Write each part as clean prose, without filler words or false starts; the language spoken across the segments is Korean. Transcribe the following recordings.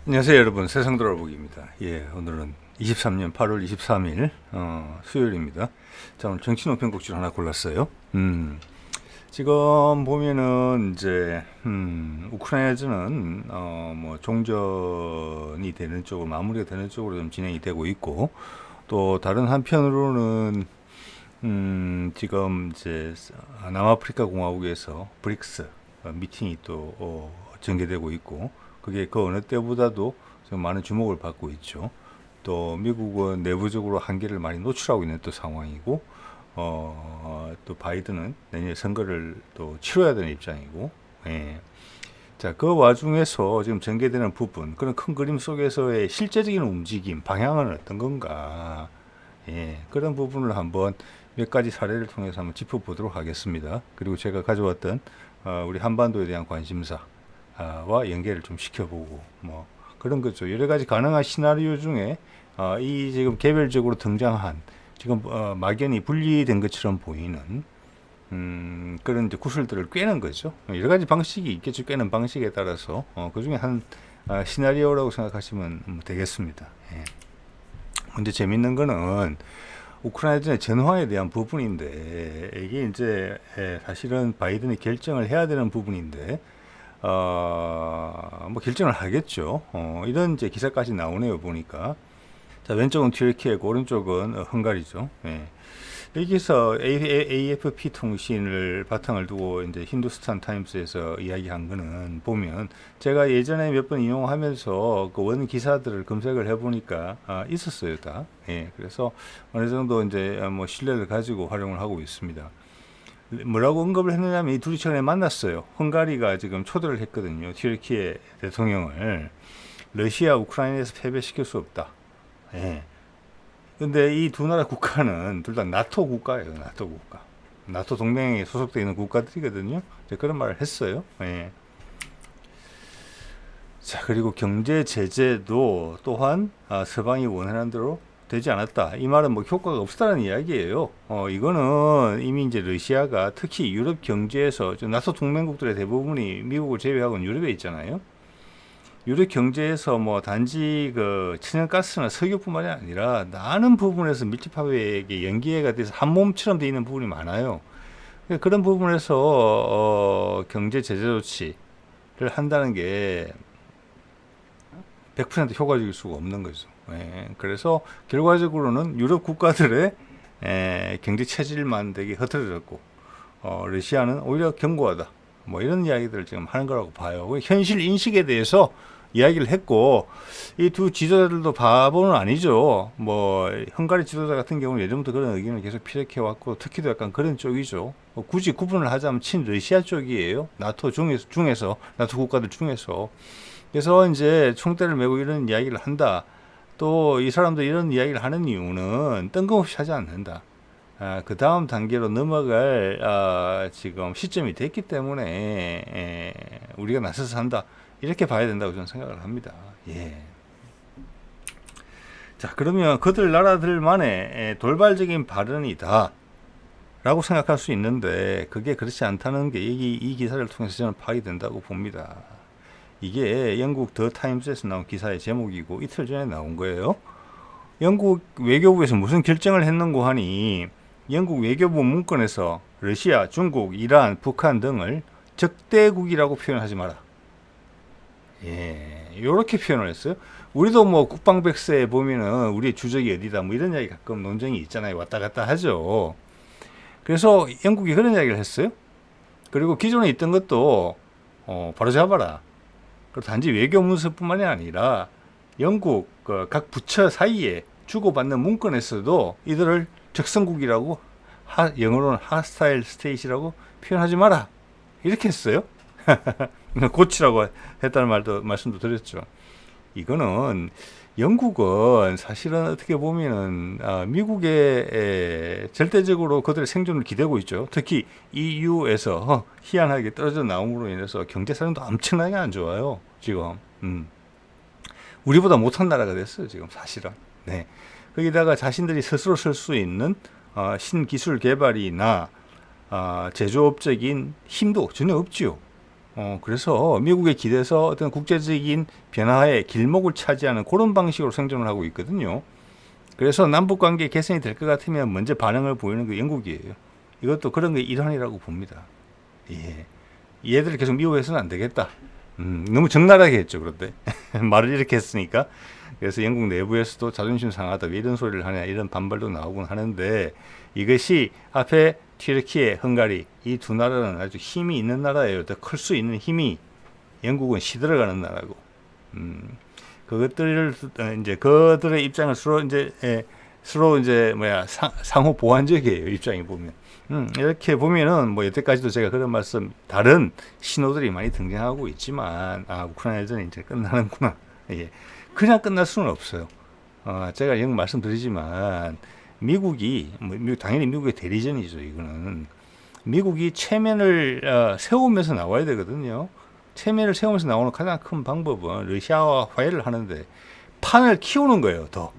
안녕하세요 여러분, 세상 돌아보기입니다. 예, 오늘은 23년 8월 23일 수요일입니다. 자, 오늘 정치 논평곡지를 하나 골랐어요. 지금 보면은 이제 우크라이나전은 뭐 종전이 되는 쪽으로, 마무리가 되는 쪽으로 좀 진행이 되고 있고, 또 다른 한편으로는 지금 이제 남아프리카 공화국에서 브릭스 미팅이 또 전개되고 있고, 그게 그 어느 때보다도 좀 많은 주목을 받고 있죠. 또 미국은 내부적으로 한계를 많이 노출하고 있는 또 상황이고, 또 바이든은 내년에 선거를 또 치러야 되는 입장이고, 예. 자, 그 와중에서 지금 전개되는 부분, 그런 큰 그림 속에서의 실제적인 움직임, 방향은 어떤 건가, 예, 그런 부분을 한번 몇 가지 사례를 통해서 한번 짚어보도록 하겠습니다. 그리고 제가 가져왔던 우리 한반도에 대한 관심사, 와 연계를 좀 시켜보고 뭐 그런 거죠. 여러 가지 가능한 시나리오 중에 이 지금 개별적으로 등장한 지금 막연히 분리된 것처럼 보이는 그런 이제 구슬들을 꿰는 거죠. 여러 가지 방식이 있겠죠. 꿰는 방식에 따라서 그 중에 한 시나리오라고 생각하시면 되겠습니다. 예. 근데 재밌는 거는 우크라이나전의 전황에 대한 부분인데, 이게 이제 사실은 바이든이 결정을 해야 되는 부분인데, 뭐 결정을 하겠죠. 이런 이제 기사까지 나오네요, 보니까. 자, 왼쪽은 튀르키예고 오른쪽은 헝가리죠. 예. 여기서 AFP 통신을 바탕을 두고 이제 힌두스탄 타임스에서 이야기한 거는 보면, 제가 예전에 몇 번 인용하면서 그 원 기사들을 검색을 해보니까 있었어요, 다. 예. 그래서 어느 정도 이제 뭐 신뢰를 가지고 활용을 하고 있습니다. 뭐라고 언급을 했느냐면, 이 둘이 전에 만났어요. 헝가리가 지금 초대를 했거든요. 튀르키예 대통령을. 러시아 우크라이나에서 패배시킬 수 없다. 예. 근데 이 두 나라 국가는 둘 다 나토 국가예요. 나토 국가. 나토 동맹에 소속되어 있는 국가들이거든요. 그런 말을 했어요. 예. 자, 그리고 경제 제재도 또한 서방이 원하는 대로 되지 않았다. 이 말은 뭐 효과가 없었다는 이야기예요. 이거는 이미 이제 러시아가 특히 유럽 경제에서, 나토 동맹국들의 대부분이 미국을 제외하고는 유럽에 있잖아요. 유럽 경제에서 뭐 단지 그 천연가스나 석유뿐만이 아니라 많은 부분에서 밀집화백에 연기해가 돼서 한 몸처럼 돼 있는 부분이 많아요. 그런 부분에서 경제 제재 조치를 한다는 게 100% 효과적일 수가 없는 거죠. 예, 그래서 결과적으로는 유럽 국가들의 경제 체질만 되게 흐트러졌고, 러시아는 오히려 견고하다. 뭐 이런 이야기들을 지금 하는 거라고 봐요. 현실 인식에 대해서 이야기를 했고, 이 두 지도자들도 바보는 아니죠. 뭐 헝가리 지도자 같은 경우는 예전부터 그런 의견을 계속 피력해 왔고, 특히도 약간 그런 쪽이죠. 굳이 구분을 하자면 친러시아 쪽이에요. 나토 중에서 나토 국가들 중에서. 그래서 이제 총대를 메고 이런 이야기를 한다. 또 이 사람도 이런 이야기를 하는 이유는 뜬금없이 하지 않는다. 그 다음 단계로 넘어갈 지금 시점이 됐기 때문에 우리가 나서서 한다. 이렇게 봐야 된다고 저는 생각을 합니다. 예. 자, 그러면 그들 나라들만의 돌발적인 발언이다 라고 생각할 수 있는데, 그게 그렇지 않다는 게 이 기사를 통해서 저는 파악이 된다고 봅니다. 이게 영국 더 타임스에서 나온 기사의 제목이고 이틀 전에 나온 거예요. 영국 외교부에서 무슨 결정을 했는고 하니, 영국 외교부 문건에서 러시아, 중국, 이란, 북한 등을 적대국이라고 표현하지 마라. 예, 이렇게 표현을 했어요. 우리도 뭐 국방백서에 보면은 우리의 주적이 어디다 뭐 이런 이야기 가끔 논쟁이 있잖아요. 왔다 갔다 하죠. 그래서 영국이 그런 이야기를 했어요. 그리고 기존에 있던 것도 바로 잡아라. 그리고 단지 외교 문서뿐만이 아니라 영국 각 부처 사이에 주고받는 문건에서도 이들을 적성국이라고, 영어로는 hostile state이라고 표현하지 마라. 이렇게 했어요. 고치라고 했다는 말씀도 드렸죠. 이거는 영국은 사실은 어떻게 보면은 미국의 절대적으로 그들의 생존을 기대고 있죠. 특히 EU에서 희한하게 떨어져 나옴으로 인해서 경제 상황도 엄청나게 안 좋아요. 지금 우리보다 못한 나라가 됐어요. 지금 사실은. 네. 거기다가 자신들이 스스로 쓸 수 있는 신기술 개발이나 제조업적인 힘도 전혀 없지요. 그래서 미국에 기대서 어떤 국제적인 변화의 길목을 차지하는 그런 방식으로 생존을 하고 있거든요. 그래서 남북 관계 개선이 될 것 같으면 먼저 반응을 보이는 게 영국이에요. 이것도 그런 게 일환이라고 봅니다. 예. 얘들을 계속 미워해서는 안 되겠다. 너무 적나라하게 했죠, 그런데. 말을 이렇게 했으니까. 그래서 영국 내부에서도 자존심 상하다, 왜 이런 소리를 하냐, 이런 반발도 나오곤 하는데, 이것이 앞에 튀르키예, 헝가리, 이 두 나라는 아주 힘이 있는 나라예요. 더 클 수 있는 힘이. 영국은 시들어가는 나라고. 그것들을, 이제, 그들의 입장을 서로 상호 보완적이에요, 입장이 보면. 이렇게 보면은 뭐 여태까지도 제가 그런 말씀 다른 신호들이 많이 등장하고 있지만 우크라이나전이 이제 끝나는구나. 예. 그냥 끝날 수는 없어요. 제가 영 말씀드리지만 미국이 당연히 미국의 대리전이죠. 이거는 미국이 체면을 세우면서 나와야 되거든요. 체면을 세우면서 나오는 가장 큰 방법은 러시아와 화해를 하는데 판을 키우는 거예요. 더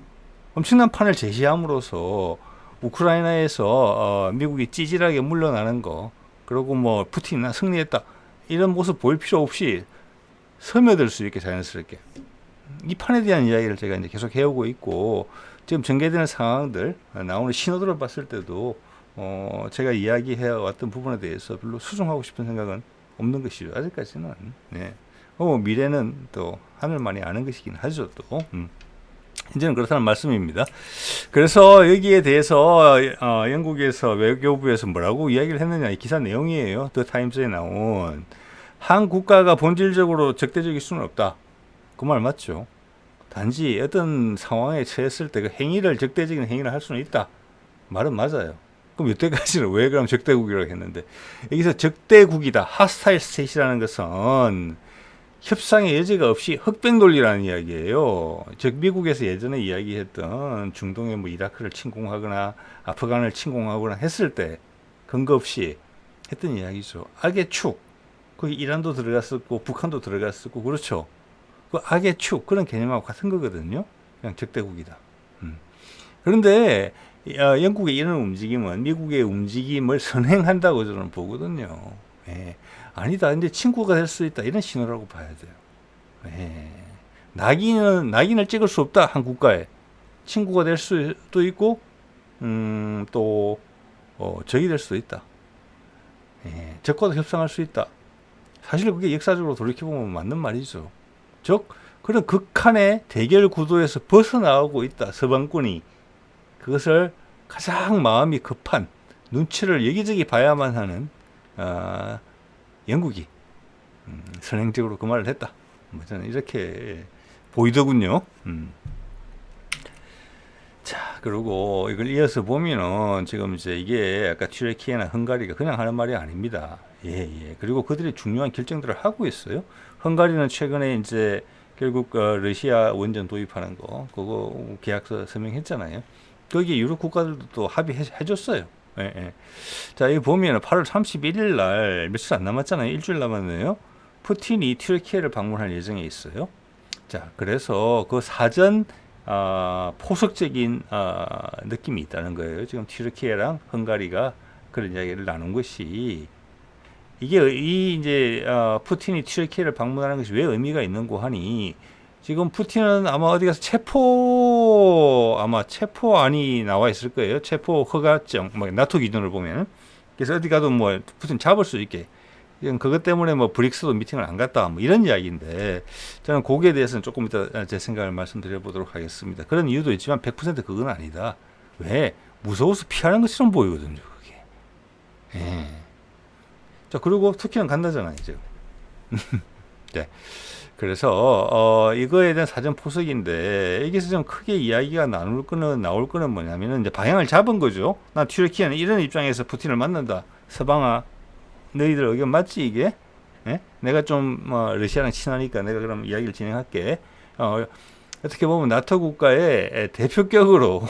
엄청난 판을 제시함으로써 우크라이나에서 미국이 찌질하게 물러나는 거, 그리고 뭐 푸틴 나 승리했다 이런 모습 보일 필요 없이 스며들 수 있게 자연스럽게 이 판에 대한 이야기를 제가 이제 계속 해오고 있고, 지금 전개되는 상황들 나오는 신호들을 봤을 때도 제가 이야기해 왔던 부분에 대해서 별로 수정하고 싶은 생각은 없는 것이죠. 아직까지는. 네. 미래는 또 하늘만이 아는 것이긴 하죠. 또. 이제는 그렇다는 말씀입니다. 그래서 여기에 대해서 영국에서 외교부에서 뭐라고 이야기를 했느냐, 이 기사 내용이에요. 더 타임즈에 나온 한 국가가 본질적으로 적대적일 수는 없다. 그 말 맞죠? 단지 어떤 상황에 처했을 때 그 행위를 적대적인 행위를 할 수는 있다. 말은 맞아요. 그럼 이때까지는 왜 그럼 적대국이라고 했는데, 여기서 적대국이다, 하스타일 스테이트라는 것은 협상의 여지가 없이 흑백 논리라는 이야기예요. 즉 미국에서 예전에 이야기했던 중동의 뭐 이라크를 침공하거나 아프간을 침공하거나 했을 때 근거 없이 했던 이야기죠. 악의 축. 거기 이란도 들어갔었고 북한도 들어갔었고, 그렇죠. 그 악의 축, 그런 개념하고 같은 거거든요. 그냥 적대국이다. 그런데 영국의 이런 움직임은 미국의 움직임을 선행한다고 저는 보거든요. 예. 아니다, 이제 친구가 될 수 있다, 이런 신호라고 봐야 돼요. 예. 낙인을 찍을 수 없다, 한 국가에. 친구가 될 수도 있고, 또 적이 될 수도 있다. 예. 적과도 협상할 수 있다. 사실 그게 역사적으로 돌이켜보면 맞는 말이죠. 즉 그런 극한의 대결 구도에서 벗어나오고 있다, 서방권이. 그것을 가장 마음이 급한, 눈치를 여기저기 봐야만 하는 영국이 선행적으로 그 말을 했다. 저는 이렇게 보이더군요. 자, 그리고 이걸 이어서 보면은 지금 이제 이게 아까 튀르키예나 헝가리가 그냥 하는 말이 아닙니다. 예. 그리고 그들이 중요한 결정들을 하고 있어요. 헝가리는 최근에 이제 결국 러시아 원전 도입하는 거, 그거 계약서 서명했잖아요. 거기에 유럽 국가들도 또 합의해줬어요. 예. 자, 여기 보면은 8월 31일 날 며칠 안 남았잖아요. 일주일 남았네요. 푸틴이 튀르키예를 방문할 예정에 있어요. 자, 그래서 그 사전 포석적인 느낌이 있다는 거예요. 지금 튀르키예랑 헝가리가 그런 이야기를 나눈 것이, 이게 이제 푸틴이 튀르키예를 방문하는 것이 왜 의미가 있는고 하니, 지금 푸틴은 아마 어디 가서 체포안이 나와 있을 거예요. 체포 허가증, 뭐 나토 기준으로 보면. 그래서 어디 가도 뭐 푸틴 잡을 수 있게. 그것 때문에 뭐 브릭스도 미팅을 안 갔다, 뭐 이런 이야기인데, 저는 거기에 대해서는 조금 이따 제 생각을 말씀드려 보도록 하겠습니다. 그런 이유도 있지만 100% 그건 아니다. 왜? 무서워서 피하는 것처럼 보이거든요, 그게. 예. 자, 그리고 터키는 간다잖아요, 지금. 네. 그래서 이거에 대한 사전 포석인데, 여기서 좀 크게 이야기가 나올 거는 뭐냐면은 이제 방향을 잡은 거죠. 나 튀르키예는 이런 입장에서 푸틴을 만난다. 서방아, 너희들 의견 맞지 이게? 예? 내가 좀 러시아랑 친하니까 내가 그럼 이야기를 진행할게. 어떻게 보면 나토 국가의 대표격으로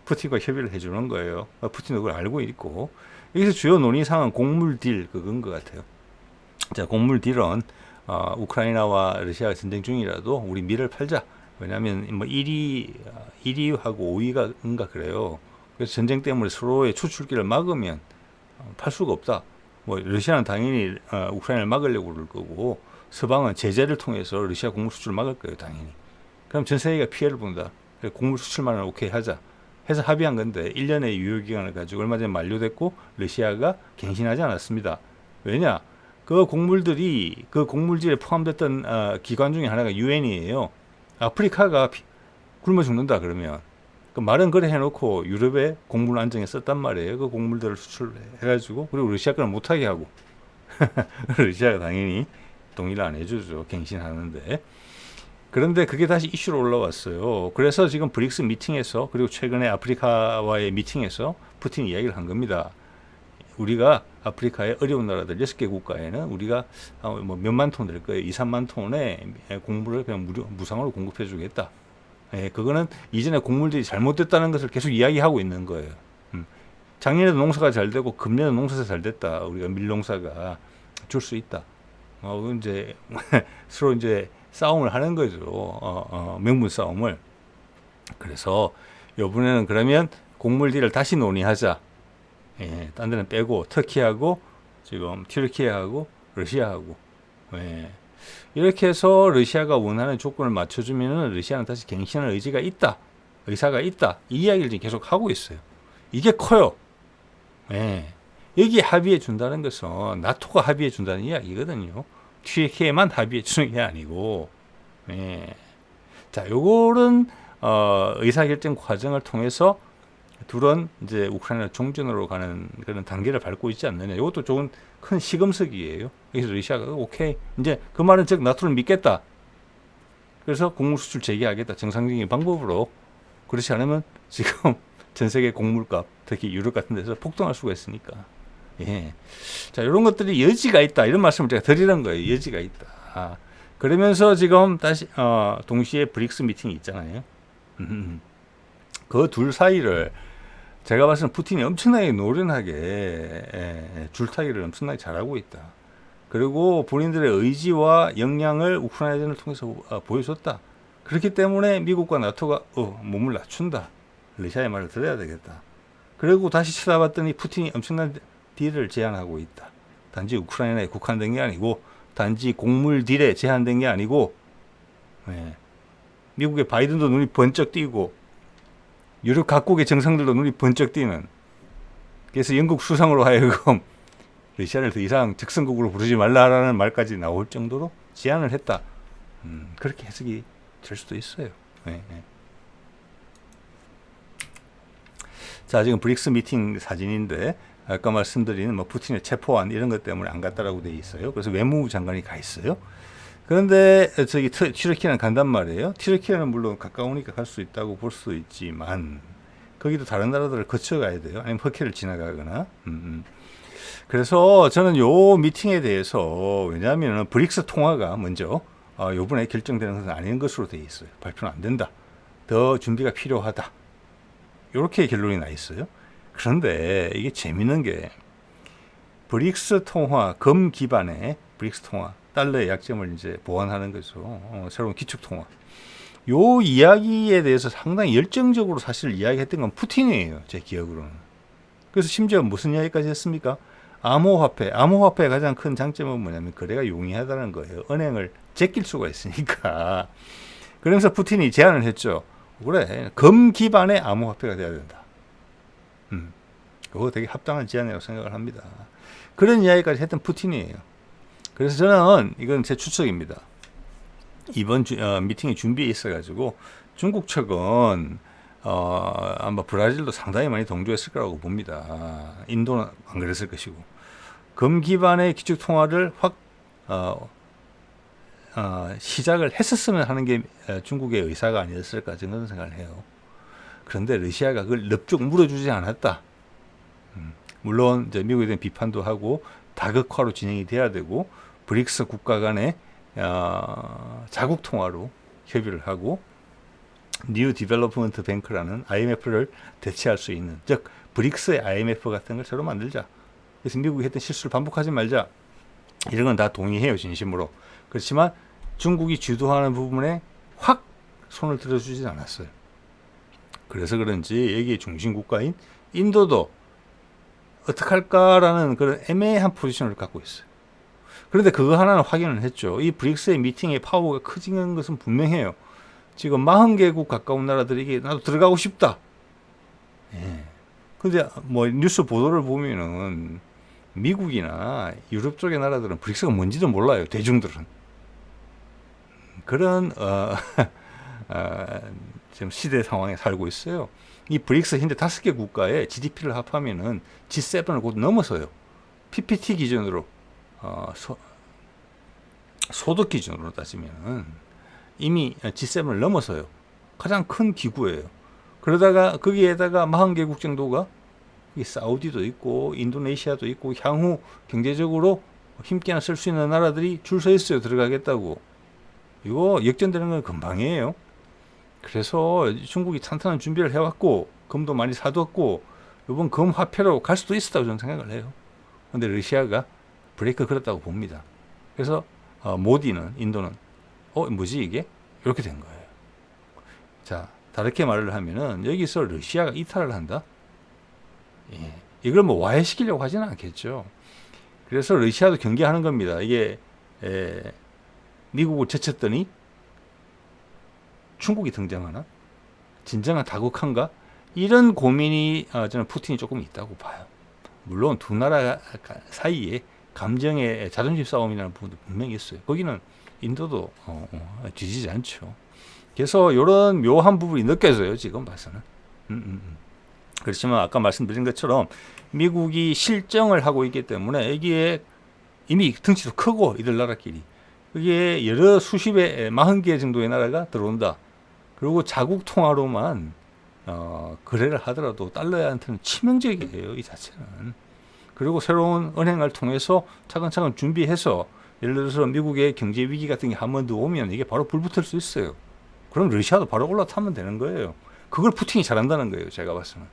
푸틴과 협의를 해주는 거예요. 푸틴도 그걸 알고 있고. 여기서 주요 논의사항은 곡물 딜 그건 것 같아요. 자, 곡물 딜은 우크라이나와 러시아가 전쟁 중이라도 우리 밀을 팔자. 왜냐하면 뭐 1위하고 5위가 그래요. 그래서 전쟁 때문에 서로의 추출기를 막으면 팔 수가 없다. 뭐 러시아는 당연히 우크라이나를 막으려고 그럴 거고 서방은 제재를 통해서 러시아 곡물 수출을 막을 거예요, 당연히. 그럼 전 세계가 피해를 본다. 곡물 수출만은 오케이 하자 해서 합의한 건데 1년의 유효기간을 가지고 얼마 전에 만료됐고 러시아가 갱신하지 않았습니다. 왜냐? 그 곡물들이 그 곡물질에 포함됐던 기관 중에 하나가 유엔이에요. 아프리카가 굶어 죽는다 그러면 그 말은 그래 해놓고 유럽에 곡물 안정에 썼단 말이에요. 그 곡물들을 수출해가지고 그리고 러시아 거는 못하게 하고 러시아가 당연히 동의를 안 해주죠. 갱신하는데. 그런데 그게 다시 이슈로 올라왔어요. 그래서 지금 브릭스 미팅에서 그리고 최근에 아프리카와의 미팅에서 푸틴이 이야기를 한 겁니다. 우리가 아프리카의 어려운 나라들 6개 국가에는 우리가 뭐 몇만 톤 될 거예요. 2, 3만 톤의 곡물을 그냥 무상으로 공급해 주겠다. 예, 그거는 이전에 곡물들이 잘못됐다는 것을 계속 이야기하고 있는 거예요. 작년에도 농사가 잘 되고 금년에도 농사가 잘 됐다. 우리가 밀농사가 줄 수 있다. 이제 서로 이제 싸움을 하는 거죠. 명분 싸움을. 그래서 이번에는 그러면 곡물 딜을 다시 논의하자. 예, 딴 데는 빼고 터키하고 지금 튀르키예하고 러시아하고 예. 이렇게 해서 러시아가 원하는 조건을 맞춰주면은 러시아는 다시 갱신할 의사가 있다. 이 이야기를 지금 계속 하고 있어요. 이게 커요. 예. 여기 합의해 준다는 것은 나토가 합의해 준다는 이야기거든요. 튀르키예만 합의해 주는 게 아니고, 예. 자, 요거는 의사결정 과정을 통해서 둘은 이제 우크라이나 종전으로 가는 그런 단계를 밟고 있지 않느냐. 이것도 좋은 큰 시금석이에요. 그래서 러시아가 오케이 이제 그 말은 즉 나토를 믿겠다. 그래서 곡물 수출 재개하겠다. 정상적인 방법으로. 그렇지 않으면 지금 전 세계 곡물값 특히 유럽 같은 데서 폭등할 수가 있으니까. 예. 자, 이런 것들이 여지가 있다. 이런 말씀을 제가 드리는 거예요. 여지가 있다. 그러면서 지금 다시 동시에 브릭스 미팅이 있잖아요. 그 둘 사이를 제가 봤을 때는 푸틴이 엄청나게 노련하게 줄타기를 엄청나게 잘하고 있다. 그리고 본인들의 의지와 역량을 우크라이나전을 통해서 보여줬다. 그렇기 때문에 미국과 나토가 몸을 낮춘다. 러시아의 말을 들어야 되겠다. 그리고 다시 쳐다봤더니 푸틴이 엄청난 딜을 제안하고 있다. 단지 우크라이나에 국한된 게 아니고 단지 곡물 딜에 제한된 게 아니고 미국의 바이든도 눈이 번쩍 띄고 유럽 각국의 정상들도 눈이 번쩍 띄는. 그래서 영국 수상으로 하여금 러시아를 더 이상 적성국으로 부르지 말라라는 말까지 나올 정도로 제안을 했다. 그렇게 해석이 될 수도 있어요. 네. 자, 지금 브릭스 미팅 사진인데 아까 말씀드린 뭐 푸틴의 체포안 이런 것 때문에 안 갔다라고 돼 있어요. 그래서 외무부 장관이 가 있어요. 그런데 저기 튀르키예는 간단 말이에요. 튀르키예는 물론 가까우니까 갈 수 있다고 볼 수 있지만 거기도 다른 나라들을 거쳐가야 돼요. 아니면 터키를 지나가거나. 그래서 저는 요 미팅에 대해서 왜냐하면 브릭스 통화가 먼저 요번에 결정되는 것은 아닌 것으로 돼 있어요. 발표는 안 된다. 더 준비가 필요하다. 이렇게 결론이 나 있어요. 그런데 이게 재밌는 게 브릭스 통화 금 기반의 브릭스 통화 달러의 약점을 이제 보완하는 거죠. 새로운 기축 통화. 요 이야기에 대해서 상당히 열정적으로 사실 이야기했던 건 푸틴이에요. 제 기억으로는. 그래서 심지어 무슨 이야기까지 했습니까? 암호화폐. 암호화폐의 가장 큰 장점은 뭐냐면 거래가 용이하다는 거예요. 은행을 제낄 수가 있으니까. 그러면서 푸틴이 제안을 했죠. 그래, 금 기반의 암호화폐가 돼야 된다. 그거 되게 합당한 제안이라고 생각을 합니다. 그런 이야기까지 했던 푸틴이에요. 그래서 저는 이건 제 추측입니다. 이번 미팅이 준비에 있어가지고 중국 측은 아마 브라질도 상당히 많이 동조했을 거라고 봅니다. 인도는 안 그랬을 것이고 금 기반의 기축 통화를 확 시작을 했었으면 하는 게 중국의 의사가 아니었을까 저는 생각을 해요. 그런데 러시아가 그걸 넙죽 물어주지 않았다. 물론 이제 미국에 대한 비판도 하고 다극화로 진행이 돼야 되고 브릭스 국가 간의 자국 통화로 협의를 하고 뉴 디벨롭먼트 뱅크라는 IMF를 대체할 수 있는, 즉 브릭스의 IMF 같은 걸 새로 만들자. 그래서 미국이 했던 실수를 반복하지 말자. 이런 건 다 동의해요, 진심으로. 그렇지만 중국이 주도하는 부분에 확 손을 들어주지 않았어요. 그래서 그런지 여기에 중심 국가인 인도도 어떡할까라는 그런 애매한 포지션을 갖고 있어요. 그런데 그거 하나는 확인을 했죠. 이 브릭스의 미팅의 파워가 커지는 것은 분명해요. 지금 40개국 가까운 나라들이 이게 나도 들어가고 싶다. 예. 근데 뭐 뉴스 보도를 보면은 미국이나 유럽 쪽의 나라들은 브릭스가 뭔지도 몰라요. 대중들은. 그런 지금 시대 상황에 살고 있어요. 이 브릭스 현재 5개 국가의 GDP를 합하면은 G7을 곧 넘어서요. PPT 기준으로 소득 기준으로 따지면은 이미 G7을 넘어서요. 가장 큰 기구예요. 그러다가 거기에다가 40개국 정도가 사우디도 있고 인도네시아도 있고 향후 경제적으로 힘께나 쓸 수 있는 나라들이 줄 서 있어요. 들어가겠다고. 이거 역전되는 건 금방이에요. 그래서 중국이 탄탄한 준비를 해왔고 금도 많이 사뒀고 이번 금 화폐로 갈 수도 있었다고 저는 생각을 해요. 근데 러시아가 브레이크 걸었다고 봅니다. 그래서 모디는 인도는 뭐지 이게? 이렇게 된 거예요. 자, 다르게 말을 하면은 여기서 러시아가 이탈을 한다? 예. 이걸 뭐 와해시키려고 하지는 않겠죠. 그래서 러시아도 경계하는 겁니다. 이게 미국을 제쳤더니 중국이 등장하나? 진정한 다국한가? 이런 고민이 저는 푸틴이 조금 있다고 봐요. 물론 두 나라 사이에 감정의 자존심 싸움이라는 부분도 분명히 있어요. 거기는 인도도 뒤지지 않죠. 그래서 이런 묘한 부분이 느껴져요. 지금 봐서는. 그렇지만 아까 말씀드린 것처럼 미국이 실정을 하고 있기 때문에 여기에 이미 덩치도 크고 이들 나라끼리 그게 여러 수십에 40개 정도의 나라가 들어온다. 그리고 자국 통화로만 거래를 하더라도 달러한테는 치명적이에요. 이 자체는. 그리고 새로운 은행을 통해서 차근차근 준비해서 예를 들어서 미국의 경제 위기 같은 게 한 번 더 오면 이게 바로 불붙을 수 있어요. 그럼 러시아도 바로 올라타면 되는 거예요. 그걸 푸틴이 잘한다는 거예요. 제가 봤으면.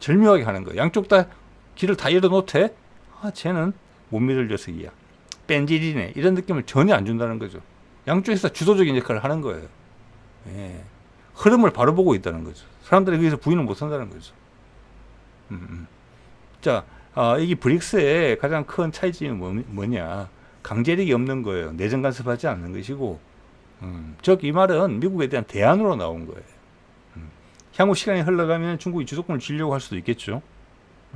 절묘하게 하는 거예요. 양쪽 다 길을 다 열어놓되 쟤는 못 믿을 녀석이야. 뺀질이네. 이런 느낌을 전혀 안 준다는 거죠. 양쪽에서 주도적인 역할을 하는 거예요. 예. 흐름을 바로 보고 있다는 거죠. 사람들이 거기서 부인을 못 한다는 거죠. 자, 이게 브릭스의 가장 큰 차이점이 뭐냐. 강제력이 없는 거예요. 내정 간섭하지 않는 것이고, 즉, 이 말은 미국에 대한 대안으로 나온 거예요. 향후 시간이 흘러가면 중국이 주도권을 쥐려고 할 수도 있겠죠.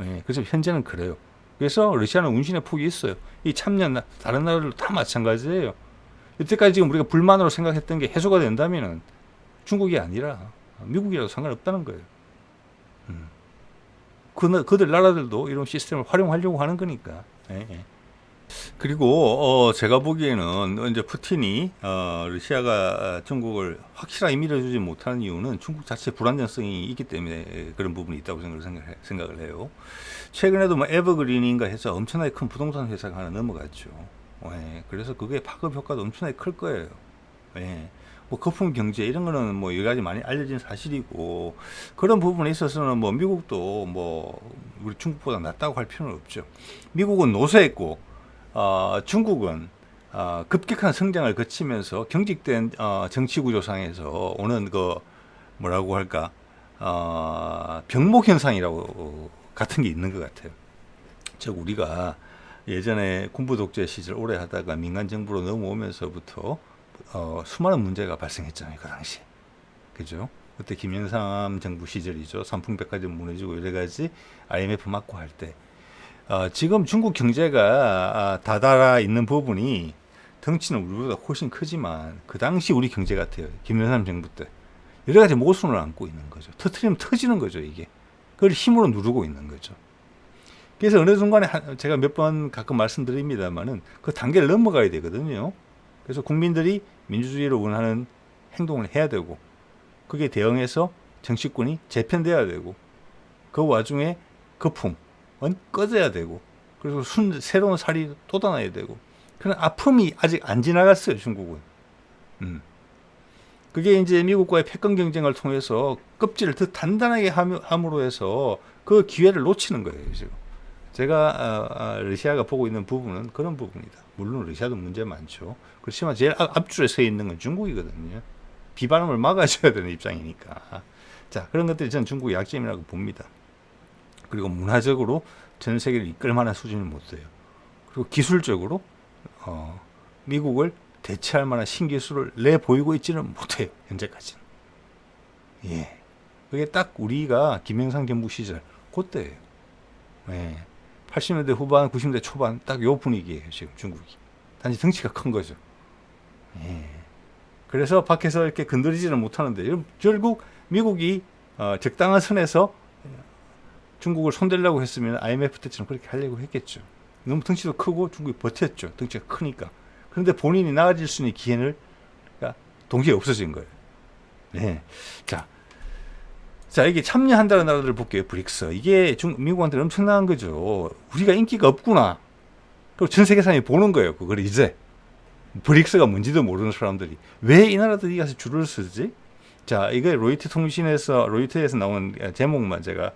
예, 그래서 현재는 그래요. 그래서 러시아는 운신의 폭이 있어요. 이 참여 다른 나라들도 다 마찬가지예요. 이때까지 지금 우리가 불만으로 생각했던 게 해소가 된다면은 중국이 아니라 미국이라도 상관없다는 거예요. 그들 나라들도 이런 시스템을 활용하려고 하는 거니까. 예, 예. 그리고 제가 보기에는 이제 푸틴이 러시아가 중국을 확실하게 밀어주지 못하는 이유는 중국 자체 불안정성이 있기 때문에 그런 부분이 있다고 생각을 해요. 최근에도 뭐 에버그린인가 해서 엄청나게 큰 부동산 회사가 하나 넘어갔죠. 예, 그래서 그게 파급 효과도 엄청나게 클 거예요. 예. 뭐 거품 경제 이런 거는 뭐 여러 가지 많이 알려진 사실이고 그런 부분에 있어서는 뭐 미국도 뭐 우리 중국보다 낫다고 할 필요는 없죠. 미국은 노쇠했고 중국은 급격한 성장을 거치면서 경직된 정치 구조상에서 오는 그 뭐라고 할까 병목 현상이라고 같은 게 있는 것 같아요. 즉 우리가 예전에 군부 독재 시절 오래 하다가 민간 정부로 넘어오면서부터 수많은 문제가 발생했잖아요. 그 당시에. 그죠? 그때 김영삼 정부 시절이죠. 삼풍백화점 무너지고 여러 가지 IMF 맞고 할 때. 지금 중국 경제가 다달아 있는 부분이 덩치는 우리보다 훨씬 크지만 그 당시 우리 경제 같아요. 김영삼 정부 때. 여러 가지 모순을 안고 있는 거죠. 터트리면 터지는 거죠. 이게. 그걸 힘으로 누르고 있는 거죠. 그래서 어느 순간에 제가 몇 번 가끔 말씀드립니다만은 그 단계를 넘어가야 되거든요. 그래서 국민들이 민주주의를 원하는 행동을 해야 되고 그게 대응해서 정치권이 재편돼야 되고 그 와중에 거품은 꺼져야 되고 그리고 새로운 살이 돋아나야 되고 그런 아픔이 아직 안 지나갔어요. 중국은. 그게 이제 미국과의 패권 경쟁을 통해서 껍질을 더 단단하게 함으로 해서 그 기회를 놓치는 거예요. 지금. 제가 러시아가 보고 있는 부분은 그런 부분이다. 물론 러시아도 문제 많죠. 그렇지만 제일 앞줄에 서 있는 건 중국이거든요. 비바람을 막아줘야 되는 입장이니까. 자, 그런 것들이 저는 중국의 약점이라고 봅니다. 그리고 문화적으로 전 세계를 이끌 만한 수준을 못 돼요. 그리고 기술적으로 미국을 대체할 만한 신기술을 내보이고 있지는 못해요. 현재까지는. 예. 그게 딱 우리가 김영삼 정부 시절 그때예요. 예. 80년대 후반, 90년대 초반 딱 요 분위기예요. 지금 중국이. 단지 덩치가 큰 거죠. 예. 그래서 밖에서 이렇게 건드리지는 못하는데 결국 미국이 적당한 선에서 중국을 손대려고 했으면 IMF 때처럼 그렇게 하려고 했겠죠. 너무 덩치도 크고 중국이 버텼죠. 덩치가 크니까. 그런데 본인이 나아질 수 있는 기회는 동시에 없어진 거예요. 네. 자, 이게 참여한다는 나라들 볼게요. 브릭스. 이게 미국한테 엄청난 거죠. 우리가 인기가 없구나. 그리고 전 세계 사람이 보는 거예요. 그걸 이제. 브릭스가 뭔지도 모르는 사람들이. 왜 이 나라들이 가서 줄을 서지? 자, 이게 로이터에서 나온 제목만 제가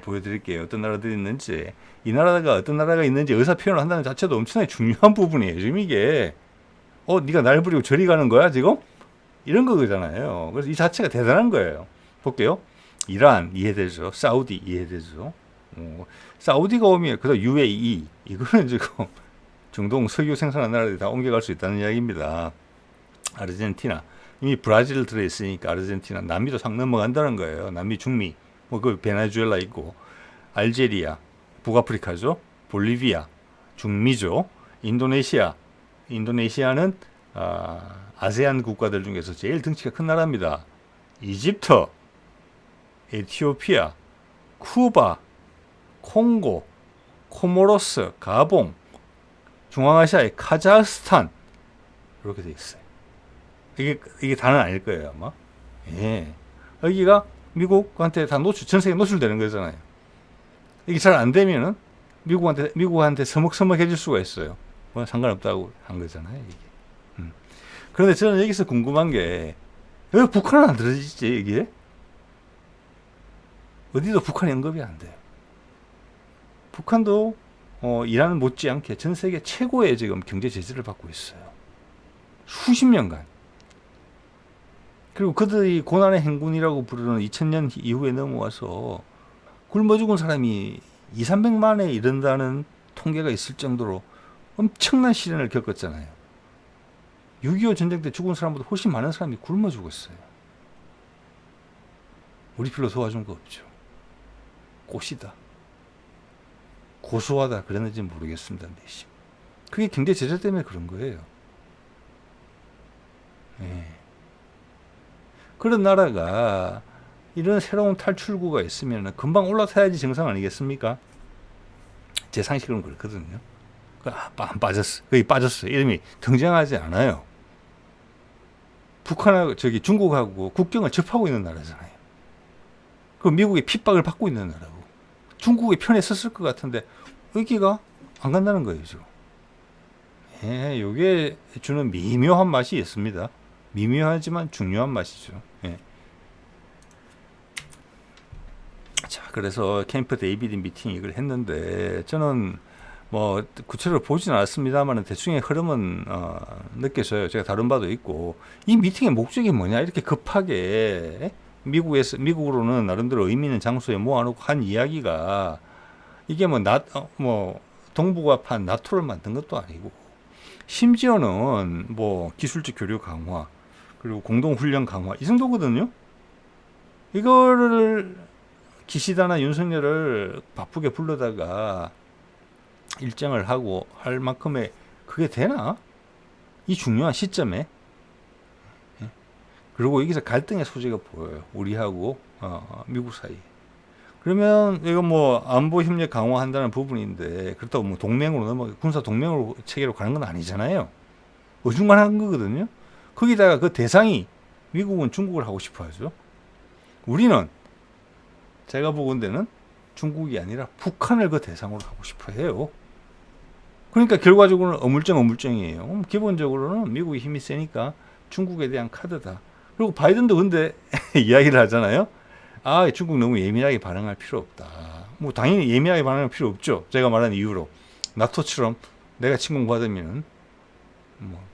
보여드릴게요. 어떤 나라들이 있는지. 이 나라가 어떤 나라가 있는지 의사 표현을 한다는 자체도 엄청나게 중요한 부분이에요. 지금 이게 네가 날 버리고 저리 가는 거야 지금? 이런 거잖아요. 그래서 이 자체가 대단한 거예요. 볼게요. 이란 이해되죠. 사우디 이해되죠. 사우디가 오면 그다음 UAE 이거는 지금 중동 석유 생산하는 나라들이 다 옮겨갈 수 있다는 이야기입니다. 아르헨티나 이미 브라질 들어있으니까 아르헨티나 남미도 상 넘어간다는 거예요. 남미 중미 그 베네수엘라 있고 알제리아 북아프리카죠. 볼리비아 중미죠. 인도네시아는 아세안 국가들 중에서 제일 덩치가 큰 나라입니다. 이집트, 에티오피아, 쿠바, 콩고, 코모로스, 가봉, 중앙아시아의 카자흐스탄 이렇게 돼 있어요. 이게 다는 아닐 거예요 아마. 예. 여기가 미국한테 다 전 세계 노출되는 거잖아요. 이게 잘 안 되면은 미국한테 서먹서먹해질 수가 있어요. 뭐 상관없다고 한 거잖아요 이게. 그런데 저는 여기서 궁금한 게 왜 북한은 안 들어지지 이게? 어디도 북한이 언급이 안 돼요. 북한도 이란 못지않게 전 세계 최고의 지금 경제 제재를 받고 있어요. 수십 년간. 그리고 그들이 고난의 행군이라고 부르는 2000년 이후에 넘어와서 굶어 죽은 사람이 200~300만에 이른다는 통계가 있을 정도로 엄청난 시련을 겪었잖아요. 6.25 전쟁 때 죽은 사람보다 훨씬 많은 사람이 굶어 죽었어요. 우리 별로 도와준 거 없죠. 꽃이다. 고소하다 그랬는지 모르겠습니다. 내심. 그게 경제 제재 때문에 그런 거예요. 예. 그런 나라가 이런 새로운 탈출구가 있으면 금방 올라타야지 정상 아니겠습니까? 제 상식으로는 그렇거든요. 빠졌어. 거의 빠졌어. 이름이 등장하지 않아요. 북한하고 중국하고 국경을 접하고 있는 나라잖아요. 그 미국의 핍박을 받고 있는 나라고. 중국의 편에 섰을 것 같은데 여기가 안 간다는 거예요, 지금. 예, 요게 주는 미묘한 맛이 있습니다. 미묘하지만 중요한 맛이죠. 예. 자, 그래서 캠프 데이비드 미팅 이걸 했는데 저는 뭐 구체적으로 보진 않았습니다만 대충의 흐름은 느껴져요. 제가 다룬 바도 있고 이 미팅의 목적이 뭐냐 이렇게 급하게 미국으로는 나름대로 의미 있는 장소에 모아놓고 한 이야기가 이게 뭐 동북아판 나토를 만든 것도 아니고 심지어는 뭐 기술적 교류 강화 그리고 공동훈련 강화 이 정도거든요. 이거를 기시다나 윤석열을 바쁘게 불러다가 일정을 하고 할 만큼의 그게 되나? 이 중요한 시점에. 예? 그리고 여기서 갈등의 소지가 보여요. 우리하고 미국 사이. 그러면 이거 뭐 안보 협력 강화한다는 부분인데 그렇다고 뭐 동맹으로 군사 동맹으로 체계로 가는 건 아니잖아요. 어중간한 거거든요. 거기다가 그 대상이 미국은 중국을 하고 싶어 하죠. 우리는 제가 보건대는 중국이 아니라 북한을 그 대상으로 하고 싶어 해요. 그러니까 결과적으로는 어물쩡이에요. 기본적으로는 미국이 힘이 세니까 중국에 대한 카드다. 그리고 바이든도 근데 이야기를 하잖아요. 중국 너무 예민하게 반응할 필요 없다. 뭐 당연히 예민하게 반응할 필요 없죠. 제가 말한 이유로 나토처럼 내가 침공받으면 뭐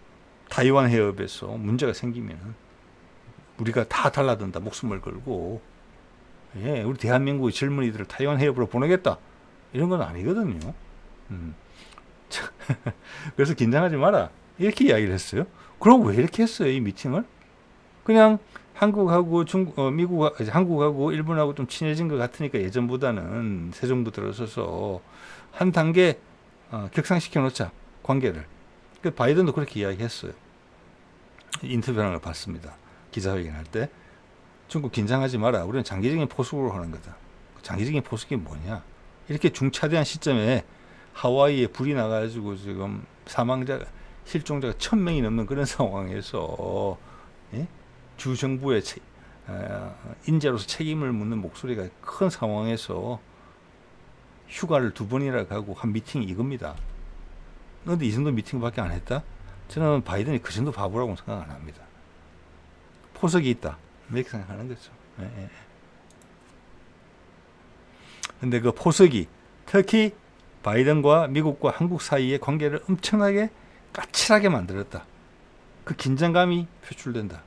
타이완 해협에서 문제가 생기면 우리가 다 달라든다. 목숨을 걸고 우리 대한민국의 젊은이들을 타이완 해협으로 보내겠다. 이런 건 아니거든요. 음. 그래서 긴장하지 마라 이렇게 이야기를 했어요. 그럼 왜 이렇게 했어요 이 미팅을? 그냥 한국하고 한국하고 일본하고 좀 친해진 것 같으니까 예전보다는 새 정부 들어서서 한 단계 격상시켜 놓자 관계를. 그 바이든도 그렇게 이야기했어요. 인터뷰하는 걸 봤습니다. 기자회견 할 때 중국 긴장하지 마라. 우리는 장기적인 포석으로 하는 거다. 장기적인 포석이 뭐냐? 이렇게 중차대한 시점에 하와이에 불이 나가지고 지금 실종자가 1,000명이 넘는 그런 상황에서 예? 주 정부의 인재로서 책임을 묻는 목소리가 큰 상황에서 휴가를 2번이나 가고 한 미팅이 이겁니다. 그런데 이 정도 미팅밖에 안 했다? 저는 바이든이 그 정도 바보라고 생각 안 합니다. 포석이 있다. 이렇게 생각하는 거죠. 근데 그 포석이 특히 바이든과 미국과 한국 사이의 관계를 엄청나게 까칠하게 만들었다. 그 긴장감이 표출된다.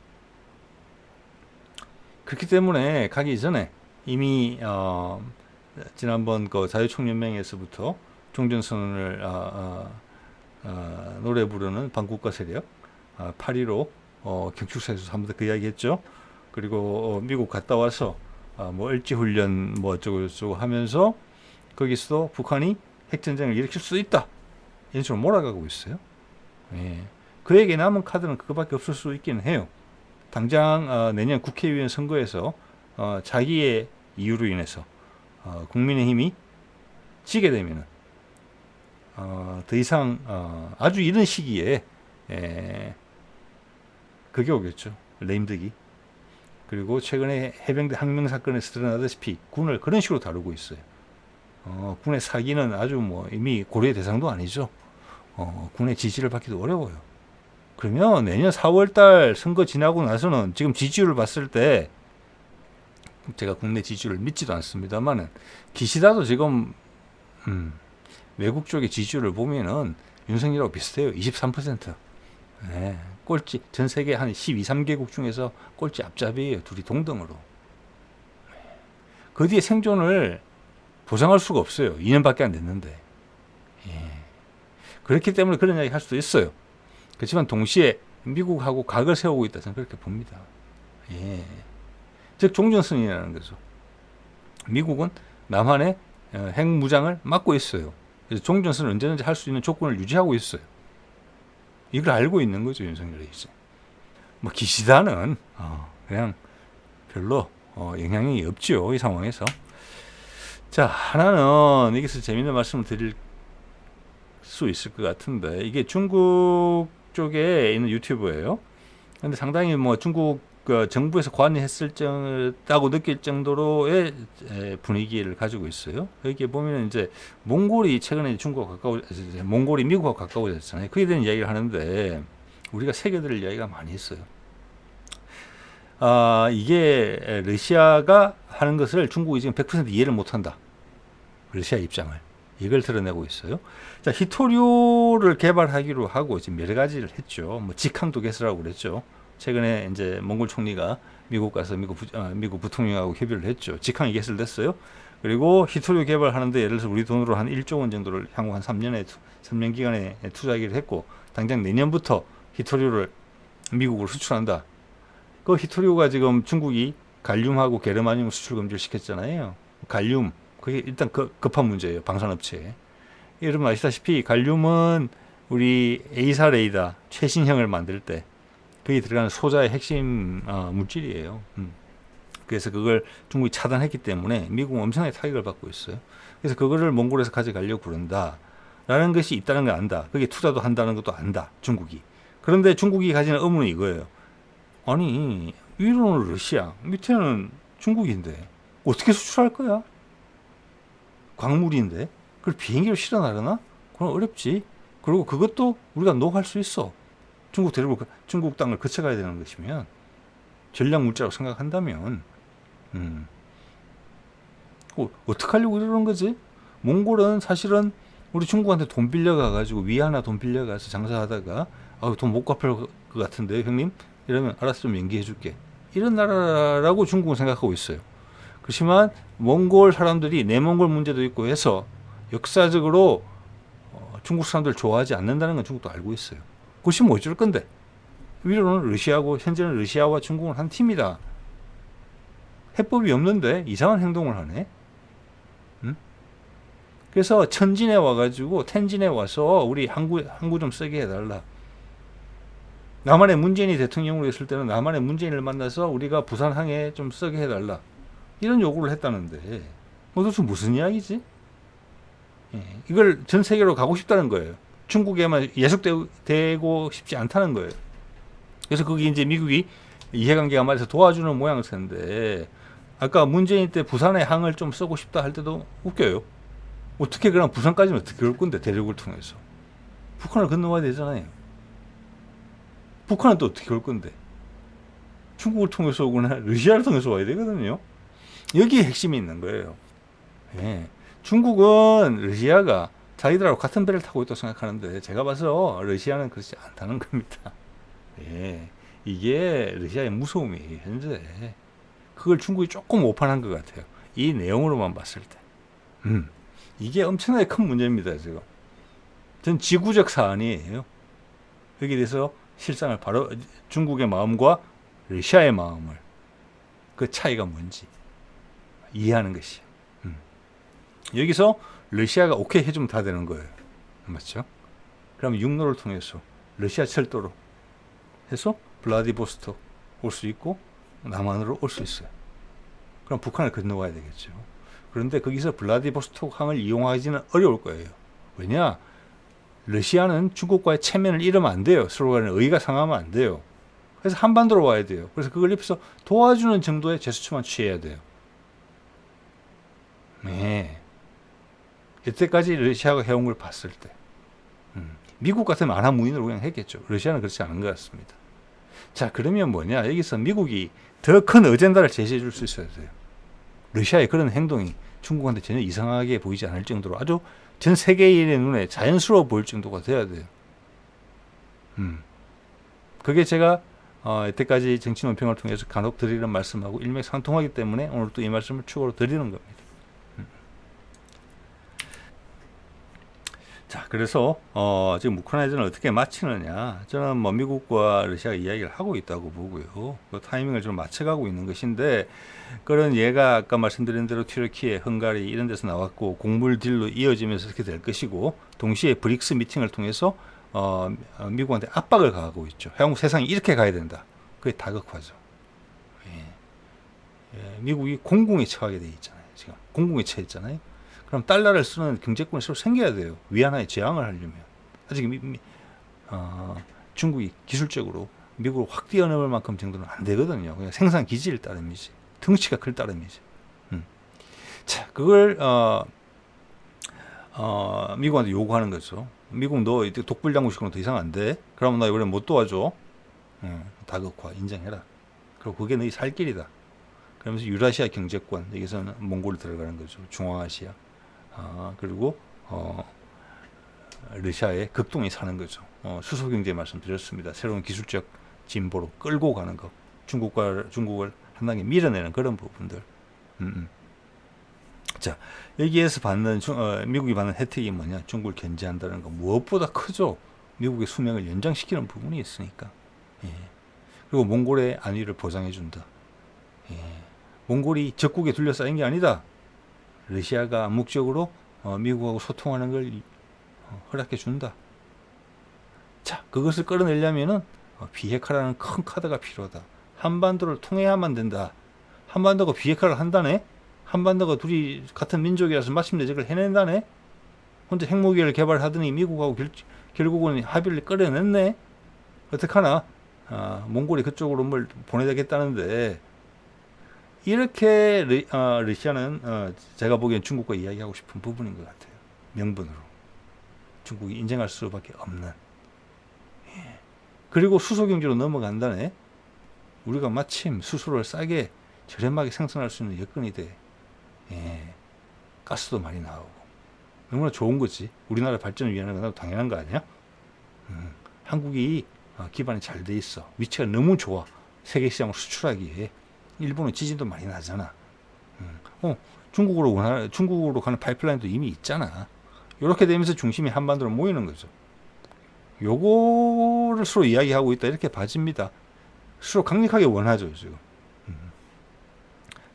그렇기 때문에 가기 전에 이미 지난번 그 자유총연맹에서부터 종전선언을 노래 부르는 반국가 세력 8.15 경축사에서 한 번 더 그 이야기 했죠. 그리고 미국 갔다 와서 뭐 일지훈련 뭐 어쩌고 저쩌고 하면서 거기서도 북한이 핵전쟁을 일으킬 수도 있다. 이런 식으로 몰아가고 있어요. 예. 그에게 남은 카드는 그거밖에 없을 수 있기는 해요. 당장 내년 국회의원 선거에서 자기의 이유로 인해서 국민의힘이 지게 되면은 더 이상 아주 이른 시기에 그게 오겠죠. 레임덕이. 그리고 최근에 해병대 항명 사건에서 드러나다시피 군을 그런 식으로 다루고 있어요. 군의 사기는 아주 뭐 이미 고려의 대상도 아니죠. 군의 지지를 받기도 어려워요. 그러면 내년 4월달 선거 지나고 나서는 지금 지지율을 봤을 때 제가 국내 지지율을 믿지도 않습니다만은 기시다도 지금 외국 쪽의 지지율을 보면은 윤석열하고 비슷해요. 23%. 네, 꼴찌 전 세계 한 12, 3개국 중에서 꼴찌 앞잡이에요. 둘이 동등으로. 그 뒤에 생존을 보장할 수가 없어요. 2년밖에 안 됐는데. 예. 그렇기 때문에 그런 이야기 할 수도 있어요. 그렇지만 동시에 미국하고 각을 세우고 있다. 저는 그렇게 봅니다. 예. 즉 종전선언이라는 거죠. 미국은 남한의 핵무장을 막고 있어요. 그래서 종전선언을 언제든지 할 수 있는 조건을 유지하고 있어요. 이걸 알고 있는 거죠, 윤석열이 이제. 뭐 기시다는 그냥 별로 영향이 없죠, 이 상황에서. 자, 하나는 여기서 재밌는 말씀을 드릴 수 있을 것 같은데, 이게 중국 쪽에 있는 유튜브예요. 근데 상당히 뭐 중국 정부에서 관여했다고 느낄 정도로의 분위기를 가지고 있어요. 여기에 보면 이제 몽골이 최근에 몽골이 미국하고 가까워졌잖아요. 그에 대한 이야기를 하는데 우리가 새겨들 이야기가 많이 있어요. 이게 러시아가 하는 것을 중국이 지금 100% 이해를 못한다. 러시아 입장을. 이걸 드러내고 있어요. 자, 히토류를 개발하기로 하고 지금 여러 가지를 했죠. 뭐 직항도 개설하고 그랬죠. 최근에 이제 몽골 총리가 미국 가서 미국 부통령하고 협의를 했죠. 직항이 개설됐어요. 그리고 히토류 개발하는데 예를 들어서 우리 돈으로 한 1조 원 정도를 향후 한 3년 기간에 투자하기로 했고, 당장 내년부터 히토류를 미국으로 수출한다. 그 히토류가 지금 중국이 갈륨하고 게르마늄 수출 금지를 시켰잖아요. 갈륨, 그게 일단 급한 문제예요. 방산업체에. 여러분 아시다시피 갈륨은 우리 A사 레이더 최신형을 만들 때 거기에 들어가는 소자의 핵심 물질이에요. 그래서 그걸 중국이 차단했기 때문에 미국은 엄청나게 타격을 받고 있어요. 그래서 그거를 몽골에서 가져가려고 그런다 라는 것이 있다는 걸 안다. 그게 투자도 한다는 것도 안다, 중국이. 그런데 중국이 가지는 의문은 이거예요. 아니, 위로는 러시아, 밑에는 중국인데 어떻게 수출할 거야? 광물인데 그걸 비행기로 실어 나르나? 그건 어렵지. 그리고 그것도 우리가 노할 수 있어. 중국 땅을 거쳐가야 되는 것이면, 전략 물자라고 생각한다면 어떻게 하려고 이러는 거지? 몽골은 사실은 우리 중국한테 돈 빌려가 가지고 위안화 돈 빌려가서 장사하다가 돈 못 갚을 것 같은데 형님? 이러면 알았어, 좀 연기해 줄게. 이런 나라라고 중국은 생각하고 있어요. 그렇지만 몽골 사람들이 내몽골 문제도 있고 해서 역사적으로 중국 사람들 좋아하지 않는다는 건 중국도 알고 있어요. 그것이 뭐 어쩔 건데. 위로는 러시아고 현재는 러시아와 중국은 한 팀이다. 해법이 없는데 이상한 행동을 하네. 응? 그래서 천진에 와가지고 텐진에 와서 우리 항구 좀 쓰게 해달라. 남한의 문재인이 대통령으로 있을 때는 남한의 문재인을 만나서 우리가 부산항에 좀 쓰게 해달라. 이런 요구를 했다는데 도대체 무슨 이야기지? 예, 이걸 전 세계로 가고 싶다는 거예요. 중국에만 예속되고 싶지 않다는 거예요. 그래서 거기 이제 미국이 이해관계가 맞아서 도와주는 모양새인데 아까 문재인 때 부산의 항을 좀 쓰고 싶다 할 때도 웃겨요. 어떻게 그럼 부산까지는 어떻게 올 건데 대륙을 통해서 북한을 건너와야 되잖아요. 북한은 또 어떻게 올 건데 중국을 통해서 오거나 러시아를 통해서 와야 되거든요. 여기에 핵심이 있는 거예요. 예. 중국은 러시아가 자기들하고 같은 배를 타고 있다고 생각하는데 제가 봐서 러시아는 그렇지 않다는 겁니다. 예. 이게 러시아의 무서움이에요. 현재 그걸 중국이 조금 오판한 것 같아요. 이 내용으로만 봤을 때. 이게 엄청나게 큰 문제입니다. 지금 전 지구적 사안이에요. 여기에 대해서 실상을 바로 중국의 마음과 러시아의 마음을 그 차이가 뭔지 이해하는 것이요. 여기서 러시아가 오케이 해주면 다 되는 거예요. 맞죠? 그럼 육로를 통해서 러시아 철도로 해서 블라디보스톡 올 수 있고 남한으로 올 수 있어요. 그럼 북한을 건너와야 되겠죠. 그런데 거기서 블라디보스톡 항을 이용하기는 어려울 거예요. 왜냐? 러시아는 중국과의 체면을 잃으면 안 돼요. 서로 간에 의의가 상하면 안 돼요. 그래서 한반도로 와야 돼요. 그래서 그걸 옆에서 도와주는 정도의 제스처만 취해야 돼요. 네. 여태까지 러시아가 해온 걸 봤을 때 미국 같으면 안하무인으로 그냥 했겠죠. 러시아는 그렇지 않은 것 같습니다. 자, 그러면 뭐냐? 여기서 미국이 더 큰 어젠다를 제시해 줄 수 있어야 돼요. 러시아의 그런 행동이 중국한테 전혀 이상하게 보이지 않을 정도로 아주 전 세계인의 눈에 자연스러워 보일 정도가 돼야 돼요. 그게 제가 여태까지 정치 논평을 통해서 간혹 드리는 말씀하고 일맥상통하기 때문에 오늘 또 이 말씀을 추가로 드리는 겁니다. 자, 그래서 지금 우크라이나전을 어떻게 마치느냐? 저는 뭐 미국과 러시아가 이야기를 하고 있다고 보고요. 그 타이밍을 좀 맞춰가고 있는 것인데, 그런 예가 아까 말씀드린 대로 튀르키예, 헝가리 이런 데서 나왔고 곡물 딜로 이어지면서 이렇게 될 것이고, 동시에 브릭스 미팅을 통해서 미국한테 압박을 가하고 있죠. 한국 세상이 이렇게 가야 된다. 그게 다극화죠. 예, 미국이 공공에 처하게 돼 있잖아요. 지금 공공에 처했잖아요. 그럼 달러를 쓰는 경제권이 서로 생겨야 돼요. 위안화에 저항을 하려면. 아직 중국이 기술적으로 미국을 확 뛰어넘을 만큼 정도는 안 되거든요. 그냥 생산 기지일 따름이지. 덩치가 클 따름이지. 자, 그걸 미국한테 요구하는 거죠. 미국 너 독불장군식으로 더 이상 안 돼. 그러면 나 이번에 못 도와줘. 다극화 인정해라. 그리고 그게 너희 살 길이다. 그러면서 유라시아 경제권, 여기서는 몽골이 들어가는 거죠. 중앙아시아. 그리고 러시아의 극동이 사는 거죠. 수소경제 말씀드렸습니다. 새로운 기술적 진보로 끌고 가는 것, 중국을 한 단계 밀어내는 그런 부분들. 자, 여기에서 받는 미국이 받는 혜택이 뭐냐? 중국을 견제한다는 거 무엇보다 크죠. 미국의 수명을 연장시키는 부분이 있으니까. 예. 그리고 몽골의 안위를 보장해 준다. 예. 몽골이 적국에 둘러싸인 게 아니다. 러시아가 암묵적으로 미국하고 소통하는 걸 허락해 준다. 자, 그것을 끌어내려면은 비핵화라는 큰 카드가 필요하다. 한반도를 통해야만 된다. 한반도가 비핵화를 한다네. 한반도가 둘이 같은 민족이라서 마침내 저걸 해낸다네. 혼자 핵무기를 개발하더니 미국하고 결국은 합의를 끌어냈네. 어떡하나? 몽골이 그쪽으로 뭘 보내야겠다는데. 이렇게 러시아는 제가 보기엔 중국과 이야기하고 싶은 부분인 것 같아요. 명분으로. 중국이 인정할 수밖에 없는. 예. 그리고 수소경제로 넘어간다네. 우리가 마침 수소를 싸게 저렴하게 생산할 수 있는 여건이 돼. 예. 가스도 많이 나오고. 너무나 좋은 거지. 우리나라 발전을 위한 건 당연한 거 아니야? 한국이 기반이 잘 돼 있어. 위치가 너무 좋아. 세계 시장으로 수출하기에. 일본은 지진도 많이 나잖아. 중국으로 가는 파이프라인도 이미 있잖아. 이렇게 되면서 중심이 한반도로 모이는 거죠. 요거를 서로 이야기하고 있다 이렇게 봐집니다. 서로 강력하게 원하죠 지금.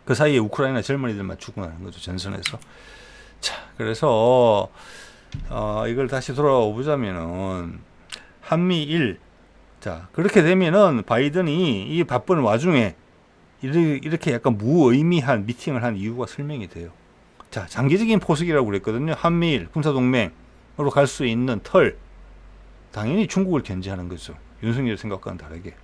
그 사이에 우크라이나 젊은이들만 죽어나는 거죠 전선에서. 자, 그래서 이걸 다시 돌아와 보자면은 한미일. 자, 그렇게 되면은 바이든이 이 바쁜 와중에 이렇게 약간 무의미한 미팅을 한 이유가 설명이 돼요. 자, 장기적인 포석이라고 그랬거든요. 한미일 군사동맹으로 갈 수 있는 털. 당연히 중국을 견제하는 거죠. 윤석열 생각과는 다르게.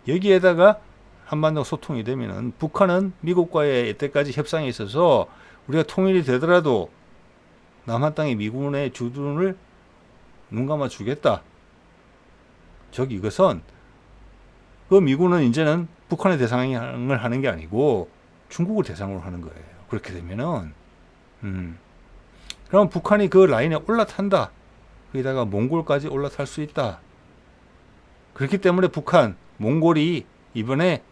여기에다가 한반도 소통이 되면은 북한은 미국과의 이때까지 협상에 있어서 우리가 통일이 되더라도 남한 땅에 미군의 주둔을 눈 감아 주겠다. 즉 이것은 그 미군은 이제는 북한의 대상을 하는 게 아니고 중국을 대상으로 하는 거예요. 그렇게 되면은 그럼 북한이 그 라인에 올라탄다. 거기다가 몽골까지 올라탈 수 있다. 그렇기 때문에 북한, 몽골이 이번에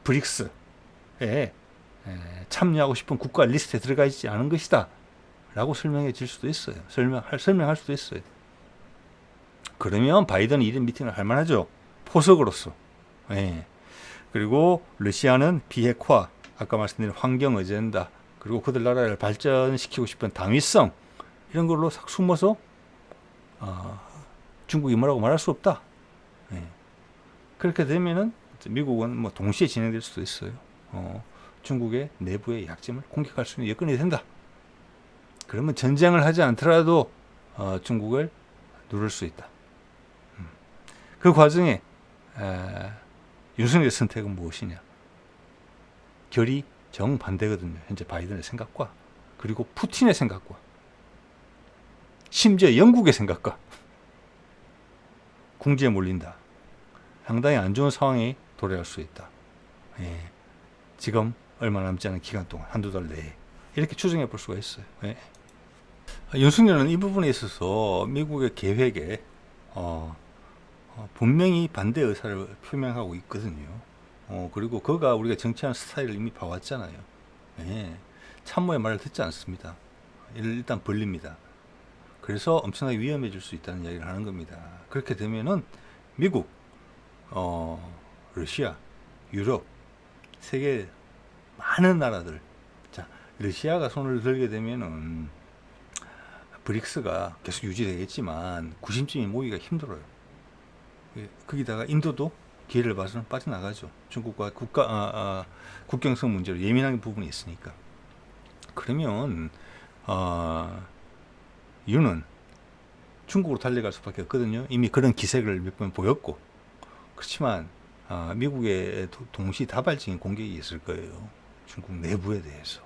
브릭스에 참여하고 싶은 국가 리스트에 들어가 있지 않은 것이다. 라고 설명해 줄 수도 있어요. 설명할 수도 있어요. 그러면 바이든이 이런 미팅을 할 만하죠. 포석으로서. 예. 그리고 러시아는 비핵화, 아까 말씀드린 환경 어젠다, 그리고 그들 나라를 발전시키고 싶은 당위성, 이런 걸로 싹 숨어서 중국이 뭐라고 말할 수 없다. 예. 그렇게 되면은 미국은 뭐 동시에 진행될 수도 있어요. 중국의 내부의 약점을 공격할 수 있는 여건이 된다. 그러면 전쟁을 하지 않더라도 중국을 누를 수 있다. 그 과정에 윤석열의 선택은 무엇이냐? 결이 정반대거든요. 현재 바이든의 생각과, 그리고 푸틴의 생각과, 심지어 영국의 생각과. 궁지에 몰린다. 상당히 안 좋은 상황이 도래할 수 있다. 예. 지금 얼마 남지 않은 기간 동안, 한두 달 내에 이렇게 추정해 볼 수가 있어요. 예. 윤석열은 이 부분에 있어서 미국의 계획에 분명히 반대 의사를 표명하고 있거든요. 그리고 그가 우리가 정치하는 스타일을 이미 봐왔잖아요. 예. 참모의 말을 듣지 않습니다. 일단 벌립니다. 그래서 엄청나게 위험해질 수 있다는 이야기를 하는 겁니다. 그렇게 되면은 미국, 러시아, 유럽, 세계 많은 나라들, 자, 러시아가 손을 들게 되면은 브릭스가 계속 유지되겠지만 구심점이 모기가 힘들어요. 거기다가 인도도 기회를 봐서는 빠져나가죠. 중국과 국경성 문제로 예민한 부분이 있으니까. 그러면 윤은 중국으로 달려갈 수밖에 없거든요. 이미 그런 기색을 몇 번 보였고. 그렇지만 미국의 동시다발적인 공격이 있을 거예요. 중국 내부에 대해서.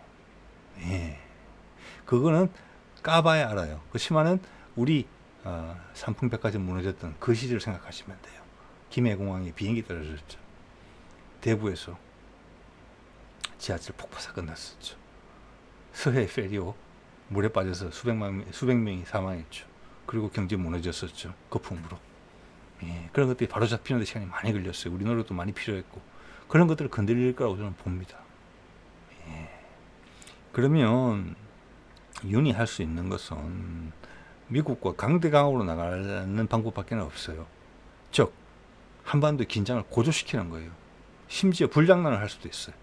예. 그거는 까봐야 알아요. 그렇지만은 우리 삼풍백화점 무너졌던 그 시절 생각하시면 돼요. 김해공항에 비행기 떨어졌죠. 대구에서 지하철 폭파사 끝났었죠. 서해 페리오 물에 빠져서 수백 명이 사망했죠. 그리고 경제 무너졌었죠. 거품으로. 예, 그런 것들이 바로 잡히는데 시간이 많이 걸렸어요. 우리 노력도 많이 필요했고. 그런 것들을 건드릴 거라고 저는 봅니다. 예. 그러면 윤이 할 수 있는 것은 미국과 강대강으로 나가는 방법밖에 없어요. 즉 한반도의 긴장을 고조시키는 거예요. 심지어 불장난을 할 수도 있어요.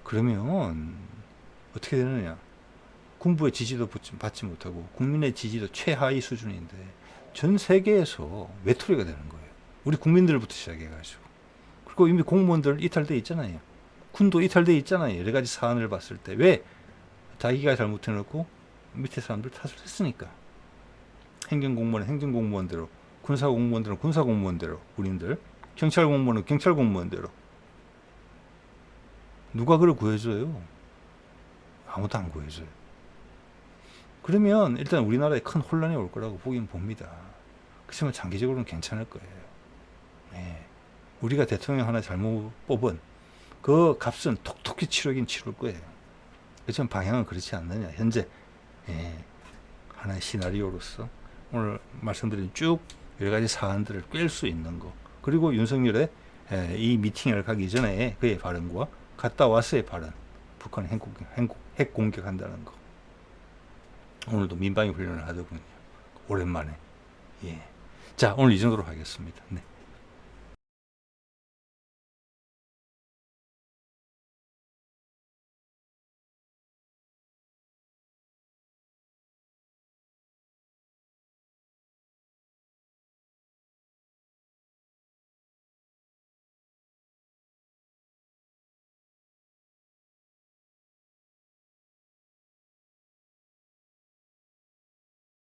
그러면 어떻게 되느냐? 군부의 지지도 받지 못하고 국민의 지지도 최하위 수준인데 전 세계에서 외톨이가 되는 거예요. 우리 국민들부터 시작해가지고. 그리고 이미 공무원들 이탈돼 있잖아요. 군도 이탈돼 있잖아요. 여러 가지 사안을 봤을 때. 왜? 자기가 잘못해놓고 밑에 사람들 탓을 했으니까. 행정공무원은 행정공무원대로, 군사공무원들은 군사공무원대로, 우리들, 경찰공무원은 경찰공무원대로. 누가 그걸 구해줘요? 아무도 안 구해줘요. 그러면 일단 우리나라에 큰 혼란이 올 거라고 보긴 봅니다. 그렇지만 장기적으로는 괜찮을 거예요. 네. 우리가 대통령 하나 잘못 뽑은 그 값은 톡톡히 치르긴 치를 거예요. 그렇지만 방향은 그렇지 않느냐. 현재 하나의 시나리오로서 오늘 말씀드린 쭉 여러 가지 사안들을 꿰일 수 있는 거. 그리고 윤석열의 이 미팅을 가기 전에 그의 발언과 갔다 와서의 발언, 북한이 핵 공격한다는 거. 오늘도 민방위 훈련을 하더군요. 오랜만에. 예. 자, 오늘 이 정도로 하겠습니다. 네.